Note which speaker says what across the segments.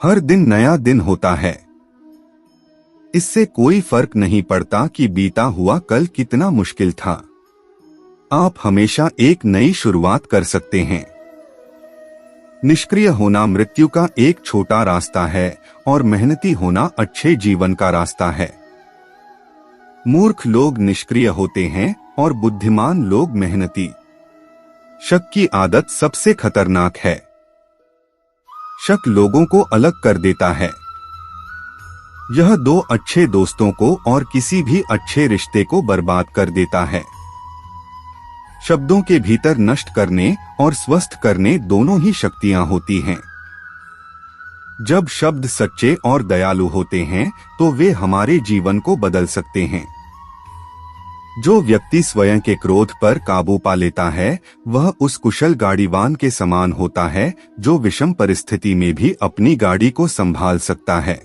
Speaker 1: हर दिन नया दिन होता है। इससे कोई फर्क नहीं पड़ता कि बीता हुआ कल कितना मुश्किल था। आप हमेशा एक नई शुरुआत कर सकते हैं। निष्क्रिय होना मृत्यु का एक छोटा रास्ता है और मेहनती होना अच्छे जीवन का रास्ता है। मूर्ख लोग निष्क्रिय होते हैं और बुद्धिमान लोग मेहनती। शक की आदत सबसे खतरनाक है। शक लोगों को अलग कर देता है। यह दो अच्छे दोस्तों को और किसी भी अच्छे रिश्ते को बर्बाद कर देता है। शब्दों के भीतर नष्ट करने और स्वस्थ करने दोनों ही शक्तियां होती हैं। जब शब्द सच्चे और दयालु होते हैं तो वे हमारे जीवन को बदल सकते हैं। जो व्यक्ति स्वयं के क्रोध पर काबू पा लेता है वह उस कुशल गाड़ीवान के समान होता है जो विषम परिस्थिति में भी अपनी गाड़ी को संभाल सकता है।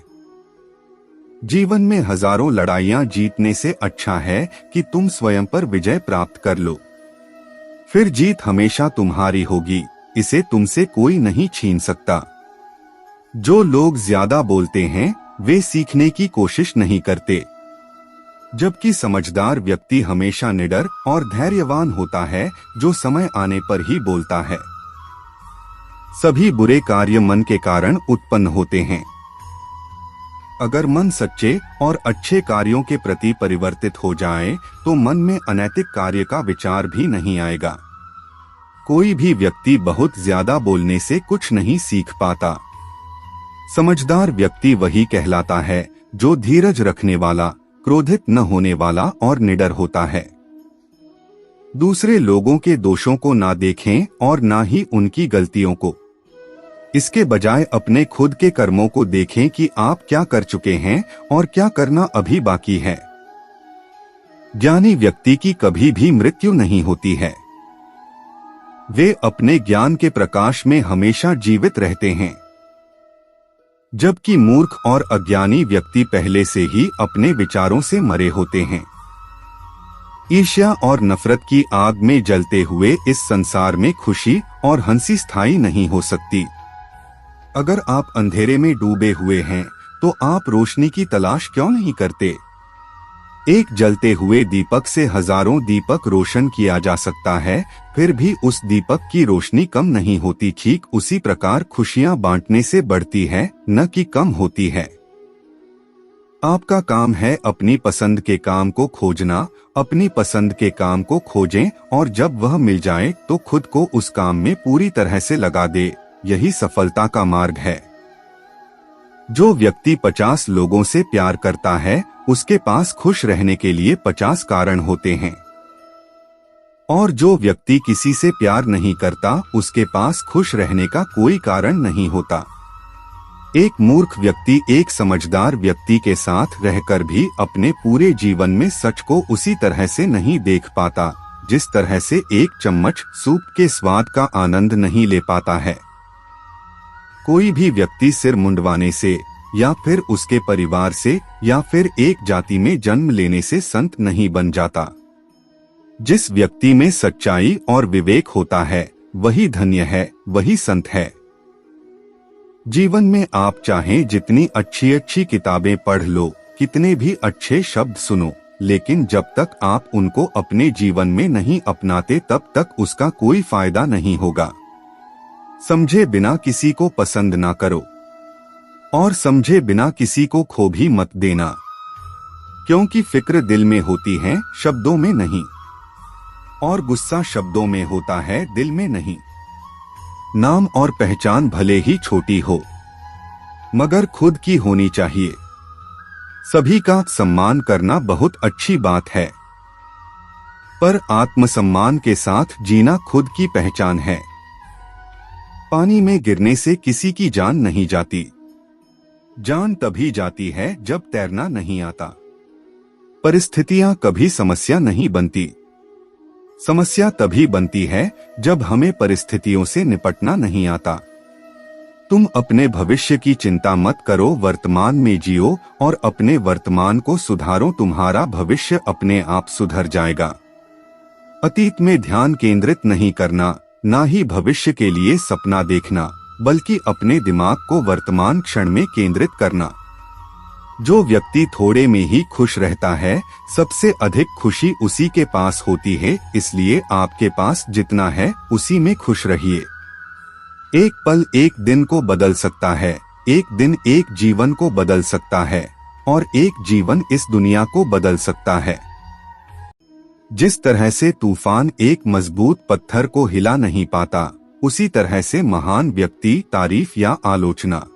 Speaker 1: जीवन में हजारों लड़ाइयां जीतने से अच्छा है कि तुम स्वयं पर विजय प्राप्त कर लो। फिर जीत हमेशा तुम्हारी होगी, इसे तुमसे कोई नहीं छीन सकता। जो लोग ज्यादा बोलते हैं वे सीखने की कोशिश नहीं करते, जबकि समझदार व्यक्ति हमेशा निडर और धैर्यवान होता है जो समय आने पर ही बोलता है। सभी बुरे कार्य मन के कारण उत्पन्न होते हैं। अगर मन सच्चे और अच्छे कार्यों के प्रति परिवर्तित हो जाए तो मन में अनैतिक कार्य का विचार भी नहीं आएगा। कोई भी व्यक्ति बहुत ज्यादा बोलने से कुछ नहीं सीख पाता। समझदार व्यक्ति वही कहलाता है जो धीरज रखने वाला, क्रोधित न होने वाला और निडर होता है। दूसरे लोगों के दोषों को ना देखें और ना ही उनकी गलतियों को। इसके बजाय अपने खुद के कर्मों को देखें कि आप क्या कर चुके हैं और क्या करना अभी बाकी है। ज्ञानी व्यक्ति की कभी भी मृत्यु नहीं होती है। वे अपने ज्ञान के प्रकाश में हमेशा जीवित रहते हैं, जबकि मूर्ख और अज्ञानी व्यक्ति पहले से ही अपने विचारों से मरे होते हैं। ईर्ष्या और नफरत की आग में जलते हुए इस संसार में खुशी और हंसी स्थायी नहीं हो सकती। अगर आप अंधेरे में डूबे हुए हैं तो आप रोशनी की तलाश क्यों नहीं करते? एक जलते हुए दीपक से हजारों दीपक रोशन किया जा सकता है, फिर भी उस दीपक की रोशनी कम नहीं होती। ठीक उसी प्रकार खुशियां बांटने से बढ़ती है, न कि कम होती है। आपका काम है अपनी पसंद के काम को खोजना। अपनी पसंद के काम को खोजें और जब वह मिल जाए तो खुद को उस काम में पूरी तरह से लगा दे। यही सफलता का मार्ग है। जो व्यक्ति 50 लोगों से प्यार करता है उसके पास खुश रहने के लिए 50 कारण होते हैं, और जो व्यक्ति किसी से प्यार नहीं करता उसके पास खुश रहने का कोई कारण नहीं होता। एक मूर्ख व्यक्ति एक समझदार व्यक्ति के साथ रहकर भी अपने पूरे जीवन में सच को उसी तरह से नहीं देख पाता जिस तरह से एक चम्मच सूप के स्वाद का आनंद नहीं ले पाता है। कोई भी व्यक्ति सिर मुंडवाने से या फिर उसके परिवार से या फिर एक जाति में जन्म लेने से संत नहीं बन जाता। जिस व्यक्ति में सच्चाई और विवेक होता है वही धन्य है, वही संत है। जीवन में आप चाहें जितनी अच्छी अच्छी किताबें पढ़ लो, कितने भी अच्छे शब्द सुनो, लेकिन जब तक आप उनको अपने जीवन में नहीं अपनाते तब तक उसका कोई फायदा नहीं होगा। समझे बिना किसी को पसंद ना करो और समझे बिना किसी को खो भी मत देना, क्योंकि फिक्र दिल में होती है, शब्दों में नहीं, और गुस्सा शब्दों में होता है, दिल में नहीं। नाम और पहचान भले ही छोटी हो मगर खुद की होनी चाहिए। सभी का सम्मान करना बहुत अच्छी बात है, पर आत्मसम्मान के साथ जीना खुद की पहचान है। पानी में गिरने से किसी की जान नहीं जाती। जान तभी जाती है जब तैरना नहीं आता। परिस्थितियां कभी समस्या नहीं बनती। समस्या तभी बनती है जब हमें परिस्थितियों से निपटना नहीं आता। तुम अपने भविष्य की चिंता मत करो, वर्तमान में जियो और अपने वर्तमान को सुधारो। तुम्हारा भविष्य अपने आप सुधर जाएगा। अतीत में ध्यान केंद्रित नहीं करना, ना ही भविष्य के लिए सपना देखना। बल्कि अपने दिमाग को वर्तमान क्षण में केंद्रित करना। जो व्यक्ति थोड़े में ही खुश रहता है, सबसे अधिक खुशी उसी के पास होती है। इसलिए आपके पास जितना है उसी में खुश रहिए। एक पल एक दिन को बदल सकता है, एक दिन एक जीवन को बदल सकता है, और एक जीवन इस दुनिया को बदल सकता है। जिस तरह से तूफान एक मजबूत पत्थर को हिला नहीं पाता, उसी तरह से महान व्यक्ति तारीफ या आलोचना